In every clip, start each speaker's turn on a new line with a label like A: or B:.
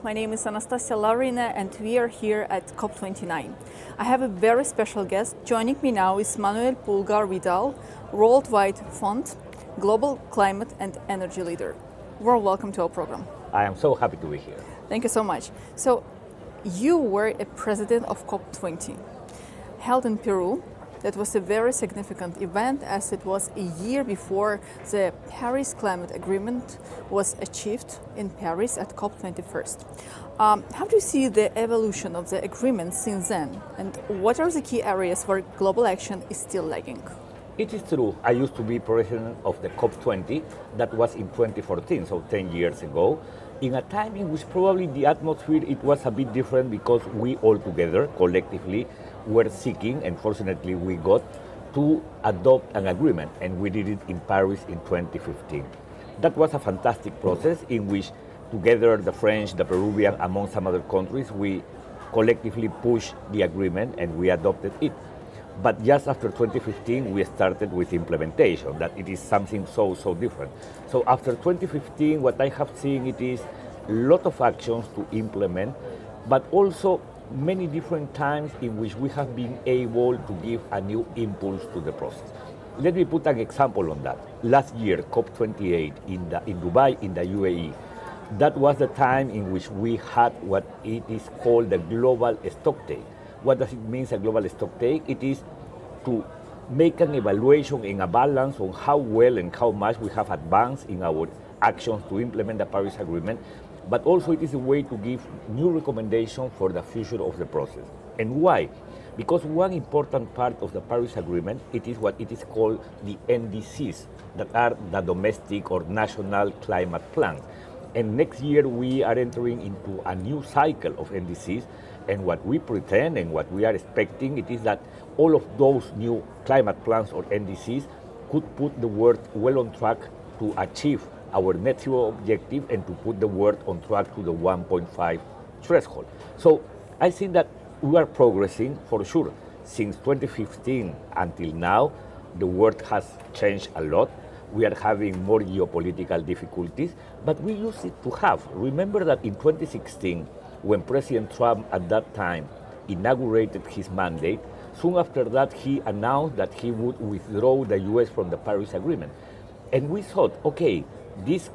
A: My name is Anastasia Laurina and we are here at COP29. I have a very special guest. Joining me now is Manuel Pulgar Vidal, Worldwide Fund, Global Climate and Energy Leader. Warm welcome to our program.
B: I am so happy to be here.
A: Thank you so much. So, you were a president of COP20, held in Peru. That was a very significant event as it was a year before the Paris Climate Agreement was achieved in Paris at COP21. How do you see the evolution of the agreement since then? And what are the key areas where global action is still lagging?
B: It is true. I used to be president of the COP20. That was in 2014, so 10 years ago. In a time in which probably the atmosphere it was a bit different because we all together, collectively, were seeking, and fortunately we got, to adopt an agreement, and we did it in Paris in 2015. That was a fantastic process in which together the French, the Peruvian, among some other countries, we collectively pushed the agreement and we adopted it. But just after 2015, we started with implementation, that it is something so different. So after 2015, what I have seen, it is a lot of actions to implement, but also many different times in which we have been able to give a new impulse to the process. Let me put an example on that. Last year, COP28 in Dubai, in the UAE, that was the time in which we had what it is called the global stocktake. What does it mean, a global stocktake? It is to make an evaluation and a balance on how well and how much we have advanced in our actions to implement the Paris Agreement, but also it is a way to give new recommendations for the future of the process. And why? Because one important part of the Paris Agreement, it is what it is called the NDCs, that are the domestic or national climate plans. And next year we are entering into a new cycle of NDCs, and what we pretend and what we are expecting, it is that all of those new climate plans or NDCs could put the world well on track to achieve our net zero objective and to put the world on track to the 1.5 threshold. So I think that we are progressing for sure. Since 2015 until now, the world has changed a lot. We are having more geopolitical difficulties, but we used it to have. Remember that in 2016, when President Trump at that time inaugurated his mandate, soon after that he announced that he would withdraw the US from the Paris Agreement. And we thought, okay, this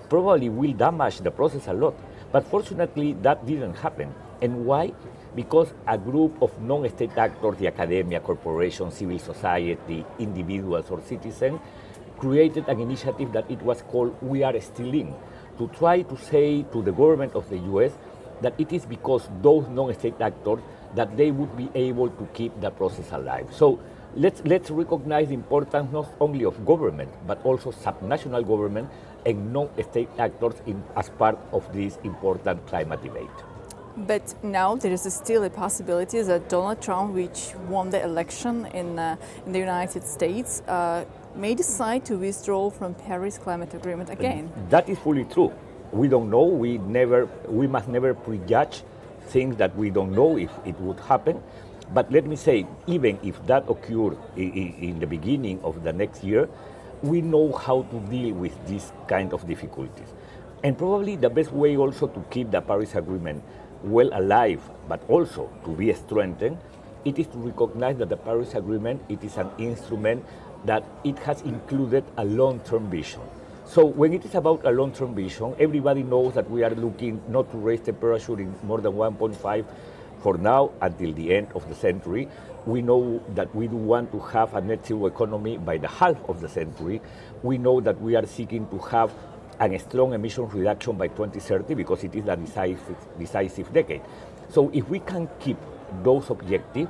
B: probably will damage the process a lot. But fortunately, that didn't happen. And why? Because a group of non-state actors, the academia, corporations, civil society, individuals or citizens, created an initiative that it was called We Are Still In, to try to say to the government of the US that it is because those non-state actors that they would be able to keep the process alive. So let's recognize the importance not only of government, but also subnational government and non-state actors as part of this important climate debate.
A: But now there is still a possibility that Donald Trump, which won the election in the United States, may decide to withdraw from Paris Climate Agreement again.
B: That is fully true. We don't know. We must never prejudge things that we don't know if it would happen. But let me say, even if that occurred in the beginning of the next year, we know how to deal with these kind of difficulties. And probably the best way also to keep the Paris Agreement well alive, but also to be strengthened, it is to recognize that the Paris Agreement, it is an instrument that it has included a long-term vision. So when it is about a long-term vision, everybody knows that we are looking not to raise temperature in more than 1.5 for now until the end of the century. We know that we do want to have a net zero economy by the half of the century. We know that we are seeking to have a strong emission reduction by 2030 because it is the decisive decade. So if we can keep those objectives,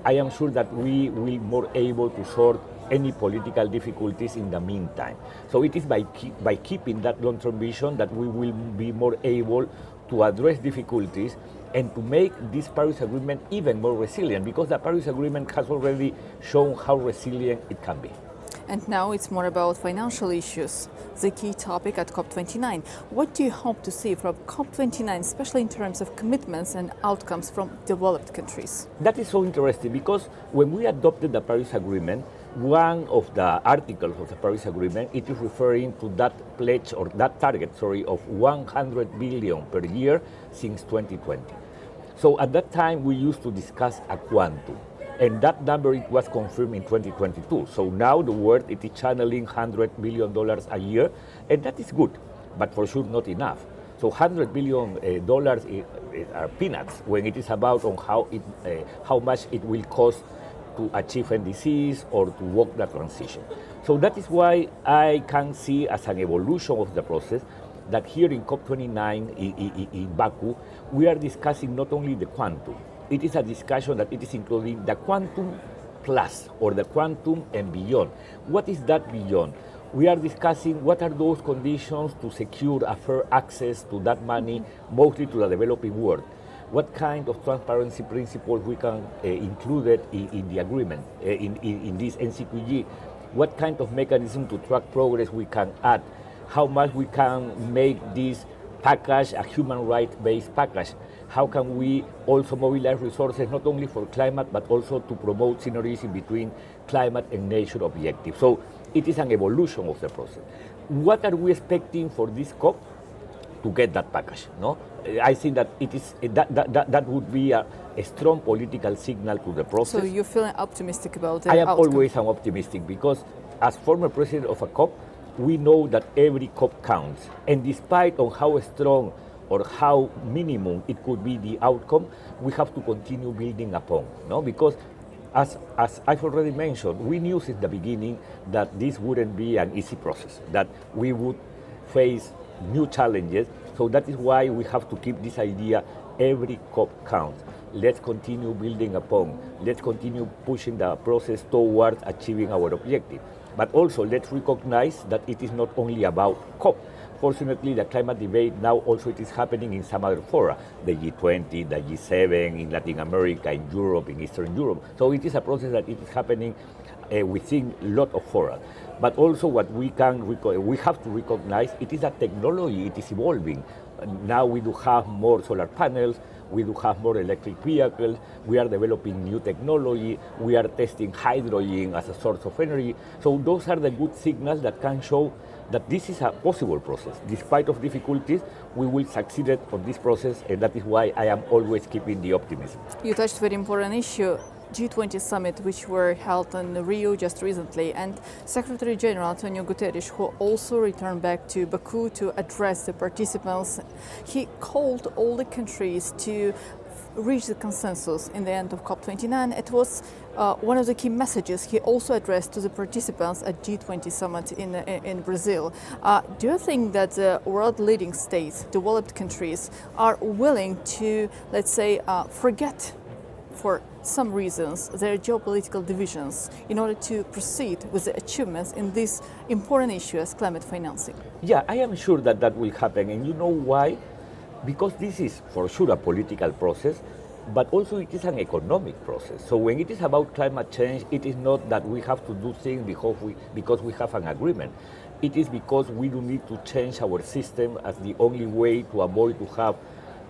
B: I am sure that we will be more able to sort any political difficulties in the meantime. So it is by keeping that long-term vision that we will be more able to address difficulties and to make this Paris Agreement even more resilient, because the Paris Agreement has already shown how resilient it can be.
A: And now it's more about financial issues, the key topic at COP29. What do you hope to see from COP29, especially in terms of commitments and outcomes from developed countries?
B: That is so interesting because when we adopted the Paris Agreement, one of the articles of the Paris Agreement, it is referring to that pledge or that target, of 100 billion per year since 2020. So at that time, we used to discuss a quantum. And that number it was confirmed in 2022. So now the world it is channeling $100 billion a year, and that is good, but for sure not enough. So $100 billion are peanuts when it is about on how much it will cost to achieve NDCs or to walk the transition. So that is why I can see as an evolution of the process that here in COP29 in Baku, we are discussing not only the quantum, it is a discussion that it is including the quantum plus or the quantum and beyond. What is that beyond? We are discussing what are those conditions to secure a fair access to that money, mostly to the developing world. What kind of transparency principles we can include it in the agreement, in this NCQG? What kind of mechanism to track progress we can add? How much we can make this package a human rights-based package? How can we also mobilize resources not only for climate but also to promote synergies in between climate and nature objectives? So it is an evolution of the process. What are we expecting for this COP to get that package? No, I think that it is that would be a strong political signal to the process.
A: So you're feeling optimistic about the
B: I am
A: outcome?
B: always optimistic because as former president of a COP, we know that every COP counts, and despite on how strong or how minimum it could be the outcome, we have to continue building upon, no? Because as I've already mentioned, we knew since the beginning that this wouldn't be an easy process, that we would face new challenges. So that is why we have to keep this idea, every COP counts. Let's continue building upon, let's continue pushing the process towards achieving our objective. But also let's recognize that it is not only about COP. Fortunately, the climate debate now also it is happening in some other fora, the G20, the G7, in Latin America, in Europe, in Eastern Europe. So it is a process that it is happening within a lot of fora. But also what we have to recognize, it is that technology, it is evolving. Now we do have more solar panels, we do have more electric vehicles, we are developing new technology, we are testing hydrogen as a source of energy. So those are the good signals that can show that this is a possible process. Despite of difficulties, we will succeed on this process, and that is why I am always keeping the optimism.
A: You touched a very important issue, G20 summit, which were held in Rio just recently, and Secretary General Antonio Guterres, who also returned back to Baku to address the participants, he called all the countries to reach the consensus in the end of COP29. It was one of the key messages he also addressed to the participants at G20 summit in Brazil. Do you think that the world leading states, developed countries, are willing to, let's say, forget for some reasons their geopolitical divisions in order to proceed with the achievements in this important issue as climate financing?
B: Yeah, I am sure that that will happen, and you know why? Because this is for sure a political process, but also it is an economic process. So when it is about climate change, it is not that we have to do things because we have an agreement. It is because we do need to change our system as the only way to avoid to have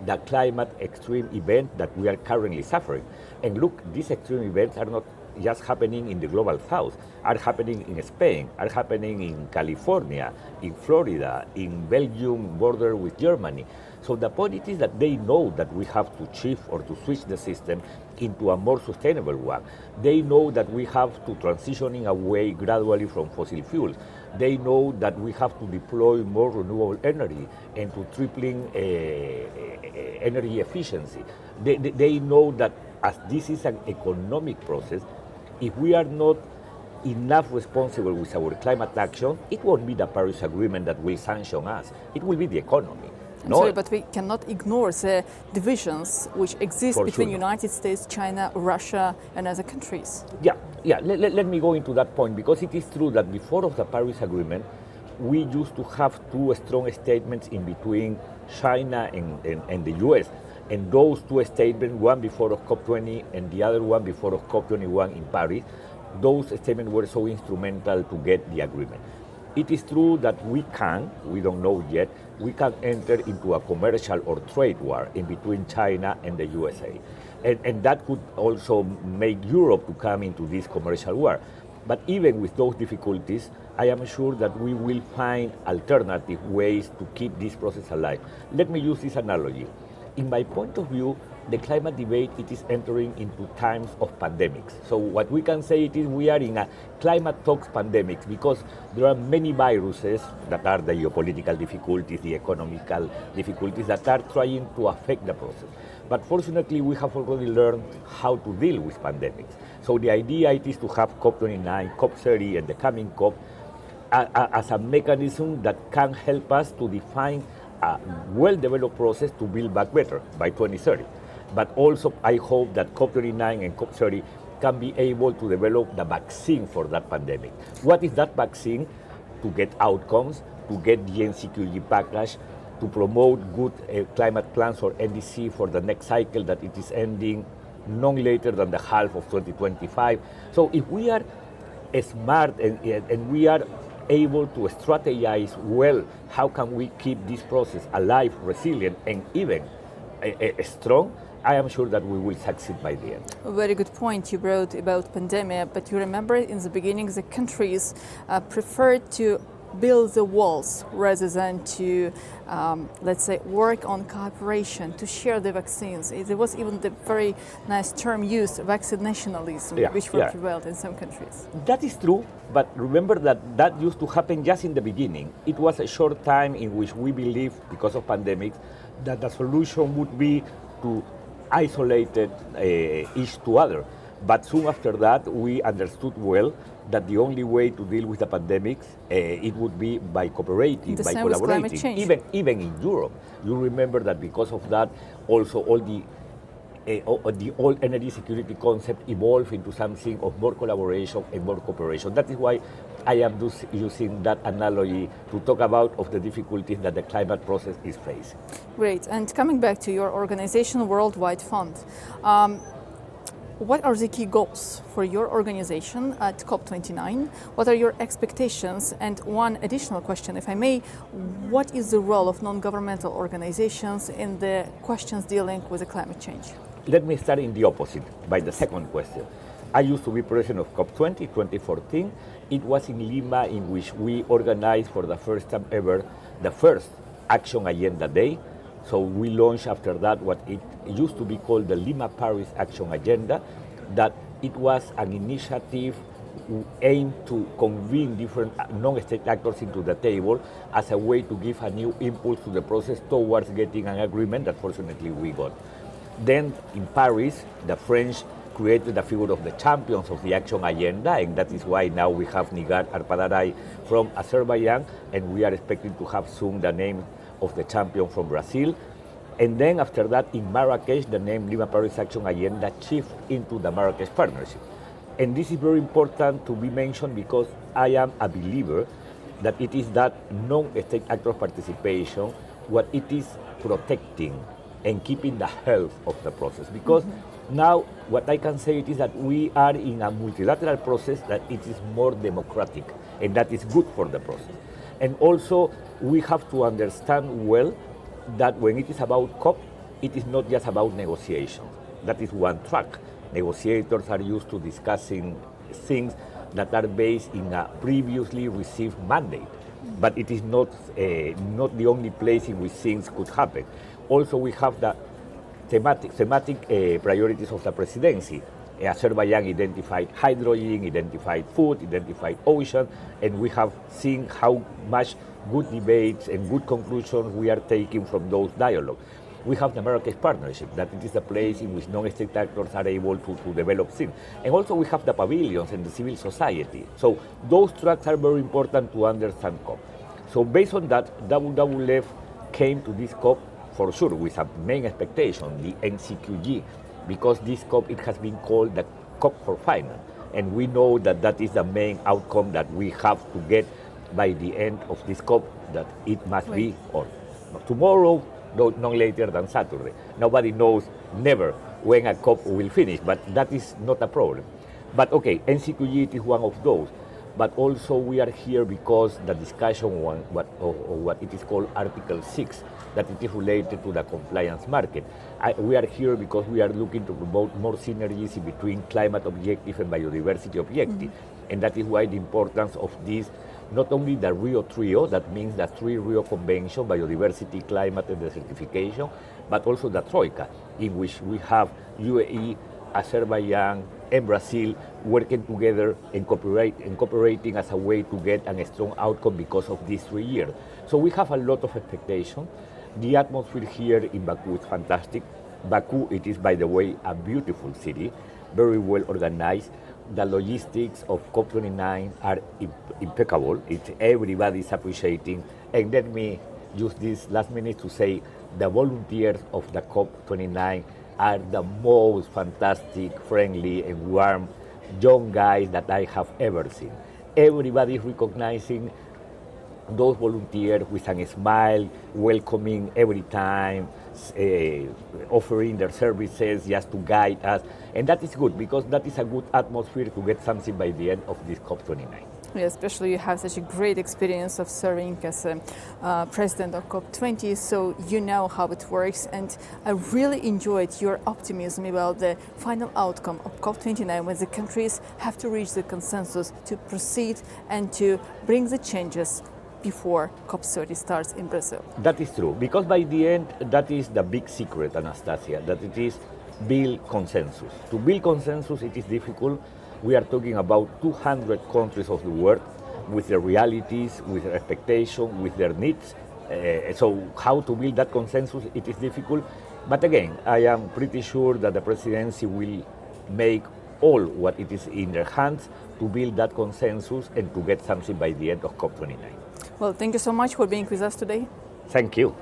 B: the climate extreme event that we are currently suffering. And look, these extreme events are not just happening in the global south, are happening in Spain, are happening in California, in Florida, in Belgium border with Germany. So the point is that they know that we have to shift or to switch the system into a more sustainable one. They know that we have to transitioning away gradually from fossil fuels. They know that we have to deploy more renewable energy and to tripling energy efficiency. They know that as this is an economic process, if we are not enough responsible with our climate action, it won't be the Paris Agreement that will sanction us. It will be the economy.
A: I'm sorry, but we cannot ignore the divisions which exist between the United States, China, Russia, and other countries.
B: Yeah. Let me go into that point, because it is true that before of the Paris Agreement, we used to have two strong statements in between China and the US. And those two statements, one before of COP20 and the other one before of COP21 in Paris, those statements were so instrumental to get the agreement. It is true that we don't know yet, we can enter into a commercial or trade war in between China and the USA. And that could also make Europe to come into this commercial war. But even with those difficulties, I am sure that we will find alternative ways to keep this process alive. Let me use this analogy. In my point of view, the climate debate, it is entering into times of pandemics. So what we can say it is we are in a climate talks pandemics because there are many viruses that are the geopolitical difficulties, the economical difficulties that are trying to affect the process. But fortunately, we have already learned how to deal with pandemics. So the idea it is to have COP29, COP30, and the coming COP as a mechanism that can help us to define a well-developed process to build back better by 2030. But also, I hope that COP29 and COP30 can be able to develop the vaccine for that pandemic. What is that vaccine? To get outcomes, to get the NCQG package, to promote good climate plans for NDC for the next cycle that it is ending no later than the half of 2025. So if we are smart and we are able to strategize well, how can we keep this process alive, resilient, and even strong? I am sure that we will succeed by the end.
A: A very good point you brought about pandemic, but you remember in the beginning the countries preferred to build the walls rather than to, let's say, work on cooperation, to share the vaccines. There was even the very nice term used, vaccinationalism, which prevailed in some countries.
B: That is true, but remember that used to happen just in the beginning. It was a short time in which we believed, because of pandemics, that the solution would be to isolate each to other. But soon after that, we understood well that the only way to deal with the pandemics, it would be by cooperating, by collaborating. Even in Europe, you remember that because of that, also all the old energy security concept evolved into something of more collaboration and more cooperation. That is why I am using that analogy to talk about of the difficulties that the climate process is facing.
A: Great. And coming back to your organization, Worldwide Fund, what are the key goals for your organization at COP29? What are your expectations? And one additional question, if I may, what is the role of non-governmental organizations in the questions dealing with the climate change?
B: Let me start in the opposite, by the second question. I used to be president of COP20, 2014. It was in Lima in which we organized for the first time ever the first Action Agenda Day. So we launched after that what it used to be called the Lima Paris Action Agenda, that it was an initiative aimed to convene different non-state actors into the table as a way to give a new impulse to the process towards getting an agreement that fortunately we got. Then in Paris, the French created the figure of the champions of the Action Agenda, and that is why now we have Nigar Arpadaray from Azerbaijan, and we are expecting to have soon the name of the champion from Brazil. And then after that, in Marrakesh, the name Lima Paris Action Agenda shifted into the Marrakesh Partnership. And this is very important to be mentioned because I am a believer that it is that non-state actor participation what it is protecting and keeping the health of the process. Because now what I can say it is that we are in a multilateral process that it is more democratic, and that is good for the process. And also we have to understand well that when it is about COP, it is not just about negotiation. That is one track. Negotiators are used to discussing things that are based in a previously received mandate. But it is not the only place in which things could happen. Also, we have the thematic priorities of the presidency. Azerbaijan identified hydrogen, identified food, identified ocean, and we have seen how much good debates and good conclusions we are taking from those dialogues. We have the Marrakesh Partnership, that it is the place in which non-state actors are able to develop things. And also we have the pavilions and the civil society. So those tracks are very important to understand COP. So based on that, WWF came to this COP for sure with a main expectation, the NCQG, because this COP, it has been called the COP for finance. And we know that that is the main outcome that we have to get by the end of this COP, that it must be on tomorrow, no later than Saturday. Nobody knows never when a COP will finish, but that is not a problem. But okay, NCQG is one of those. But also we are here because the discussion on what it is called Article 6, that it is related to the compliance market. We are here because we are looking to promote more synergies between climate objective and biodiversity objective. And that is why the importance of this, not only the Rio Trio, that means the 3 Rio Convention, biodiversity, climate, and desertification, but also the Troika, in which we have UAE, Azerbaijan, and Brazil working together and cooperating as a way to get a strong outcome because of these 3 years. So we have a lot of expectation. The atmosphere here in Baku is fantastic. Baku, it is, by the way, a beautiful city, very well organized. The logistics of COP29 are impeccable. Everybody is appreciating. And let me use this last minute to say the volunteers of the COP29 are the most fantastic, friendly, and warm young guys that I have ever seen. Everybody is recognizing those volunteers with a smile, welcoming every time, offering their services just to guide us. And that is good, because that is a good atmosphere to get something by the end of this COP29.
A: Yeah, especially you have such a great experience of serving as a president of COP20, so you know how it works. And I really enjoyed your optimism about the final outcome of COP29, when the countries have to reach the consensus to proceed and to bring the changes before COP30 starts in Brazil.
B: That is true, because by the end, that is the big secret, Anastasia, that it is build consensus. To build consensus, it is difficult. We are talking about 200 countries of the world with their realities, with their expectations, with their needs. So how to build that consensus, it is difficult. But again, I am pretty sure that the presidency will make all what it is in their hands to build that consensus and to get something by the end of COP29.
A: Well, thank you so much for being with us today.
B: Thank you.